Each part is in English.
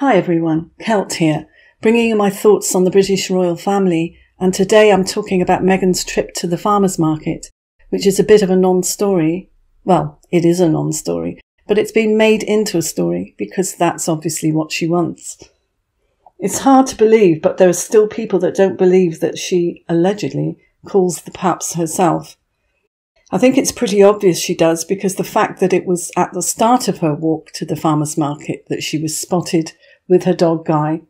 Hi everyone, Kelt here, bringing you my thoughts on the British royal family, and today I'm talking about Meghan's trip to the farmer's market, which is a bit of a non-story. Well, it is a non-story, but it's been made into a story because that's obviously what she wants. It's hard to believe, but there are still people that don't believe that she allegedly calls the PAPs herself. I think it's pretty obvious she does, because the fact that it was at the start of her walk to the farmer's market that she was spotted with her dog Guy.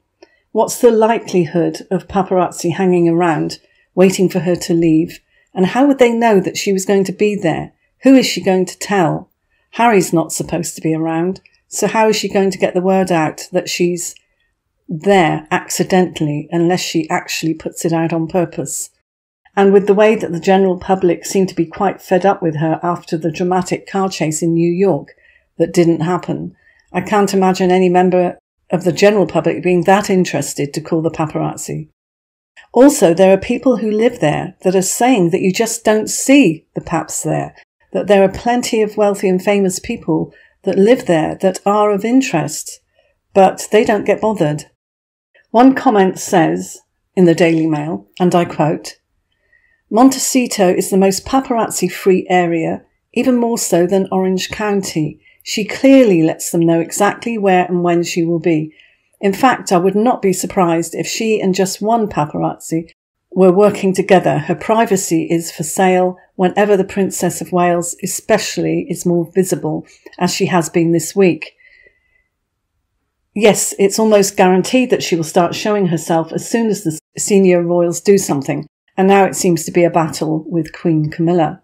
What's the likelihood of paparazzi hanging around, waiting for her to leave? And how would they know that she was going to be there? Who is she going to tell? Harry's not supposed to be around, so how is she going to get the word out that she's there accidentally, unless she actually puts it out on purpose? And with the way that the general public seemed to be quite fed up with her after the dramatic car chase in New York that didn't happen, I can't imagine any member of the general public being that interested to call the paparazzi. Also, there are people who live there that are saying that you just don't see the paps there, that there are plenty of wealthy and famous people that live there that are of interest, but they don't get bothered. One comment says, in the Daily Mail, and I quote, "Montecito is the most paparazzi-free area, even more so than Orange County. She clearly lets them know exactly where and when she will be. In fact, I would not be surprised if she and just one paparazzi were working together. Her privacy is for sale whenever the Princess of Wales especially is more visible, as she has been this week. Yes, it's almost guaranteed that she will start showing herself as soon as the senior royals do something, and now it seems to be a battle with Queen Camilla.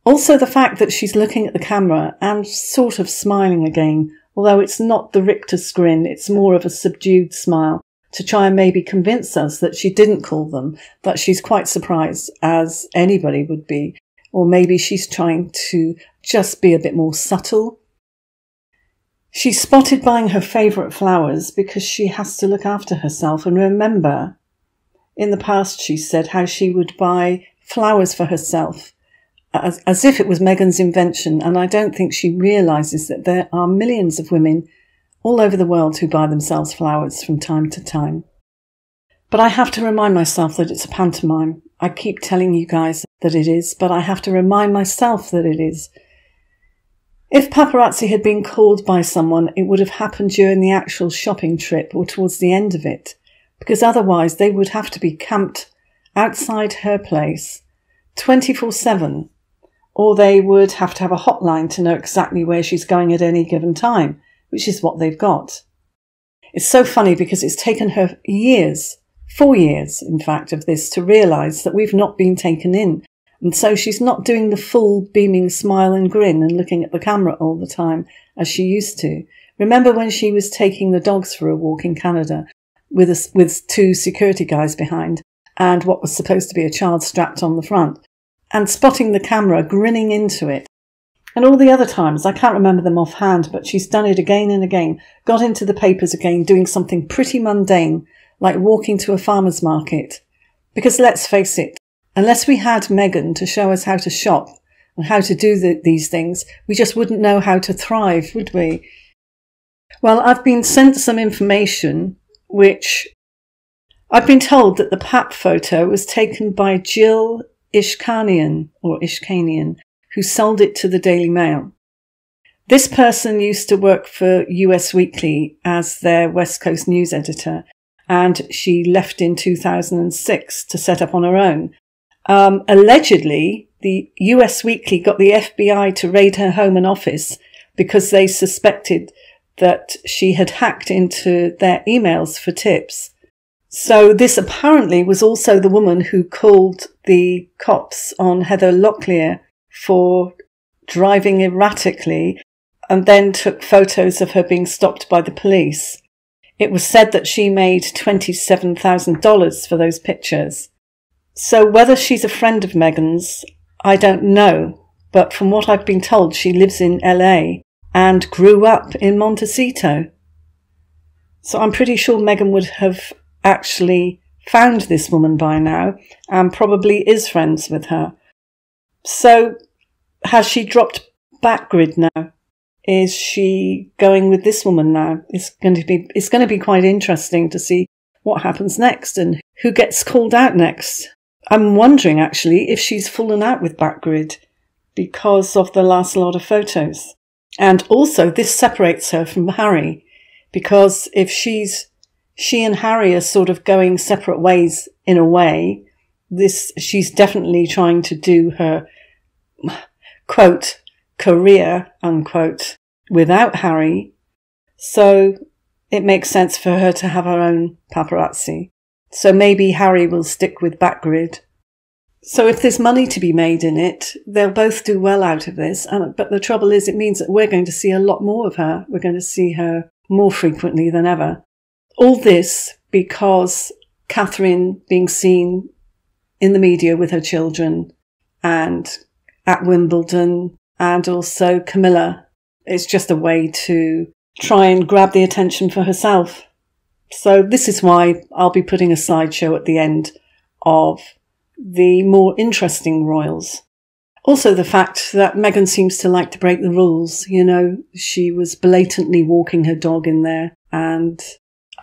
Also, the fact that she's looking at the camera and sort of smiling again, although it's not the rictus grin, it's more of a subdued smile, to try and maybe convince us that she didn't call them, that she's quite surprised, as anybody would be, or maybe she's trying to just be a bit more subtle. She's spotted buying her favourite flowers because she has to look after herself, and remember, in the past she said how she would buy flowers for herself, as if it was Meghan's invention, and I don't think she realises that there are millions of women all over the world who buy themselves flowers from time to time. But I have to remind myself that it's a pantomime. I keep telling you guys that it is, but I have to remind myself that it is. If paparazzi had been called by someone, it would have happened during the actual shopping trip or towards the end of it, because otherwise they would have to be camped outside her place 24/7. Or they would have to have a hotline to know exactly where she's going at any given time, which is what they've got. It's so funny because it's taken her years, 4 years, in fact, of this to realise that we've not been taken in. And so she's not doing the full beaming smile and grin and looking at the camera all the time as she used to. Remember when she was taking the dogs for a walk in Canada with two security guys behind and what was supposed to be a child strapped on the front, and spotting the camera, grinning into it. And all the other times, I can't remember them offhand, but she's done it again and again, got into the papers again, doing something pretty mundane, like walking to a farmer's market. Because let's face it, unless we had Meghan to show us how to shop and how to do these things, we just wouldn't know how to thrive, would we? Well, I've been sent some information which I've been told that the PAP photo was taken by Jill Ishkanian, who sold it to the Daily Mail. This person used to work for US Weekly as their West Coast news editor, and she left in 2006 to set up on her own. Allegedly, the US Weekly got the FBI to raid her home and office because they suspected that she had hacked into their emails for tips. So this apparently was also the woman who called the cops on Heather Locklear for driving erratically and then took photos of her being stopped by the police. It was said that she made $27,000 for those pictures. So whether she's a friend of Meghan's, I don't know, but from what I've been told, she lives in LA and grew up in Montecito. So I'm pretty sure Meghan would have actually found this woman by now and probably is friends with her. So has she dropped back grid now? is she going with this woman now? It's going to be quite interesting to see what happens next and who gets called out next. I'm wondering actually if she's fallen out with Backgrid because of the last lot of photos. And also this separates her from Harry, because if she and Harry are sort of going separate ways in a way, she's definitely trying to do her, quote, career, unquote, without Harry. So it makes sense for her to have her own paparazzi. So maybe Harry will stick with Backgrid. So if there's money to be made in it, they'll both do well out of this. But the trouble is, it means that we're going to see a lot more of her. We're going to see her more frequently than ever. All this because Catherine being seen in the media with her children and at Wimbledon, and also Camilla, it's just a way to try and grab the attention for herself. So this is why I'll be putting a slideshow at the end of the more interesting royals. Also the fact that Meghan seems to like to break the rules. You know, she was blatantly walking her dog in there, and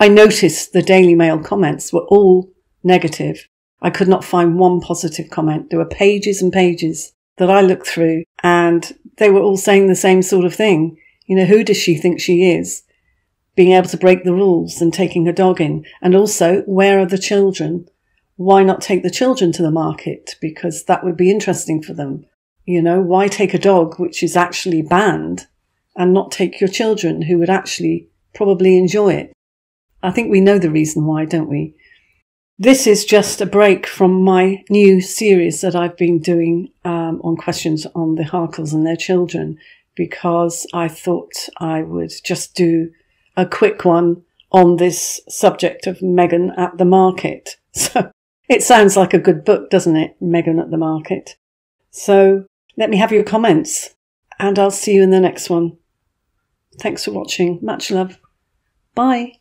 I noticed the Daily Mail comments were all negative. I could not find one positive comment. There were pages and pages that I looked through, and they were all saying the same sort of thing. You know, who does she think she is, being able to break the rules and taking her dog in? And also, where are the children? Why not take the children to the market? Because that would be interesting for them. You know, why take a dog which is actually banned and not take your children who would actually probably enjoy it? I think we know the reason why, don't we? This is just a break from my new series that I've been doing on questions on the Harkles and their children, because I thought I would just do a quick one on this subject of Meghan at the market. So it sounds like a good book, doesn't it? Meghan at the market. So let me have your comments, and I'll see you in the next one. Thanks for watching. Much love. Bye.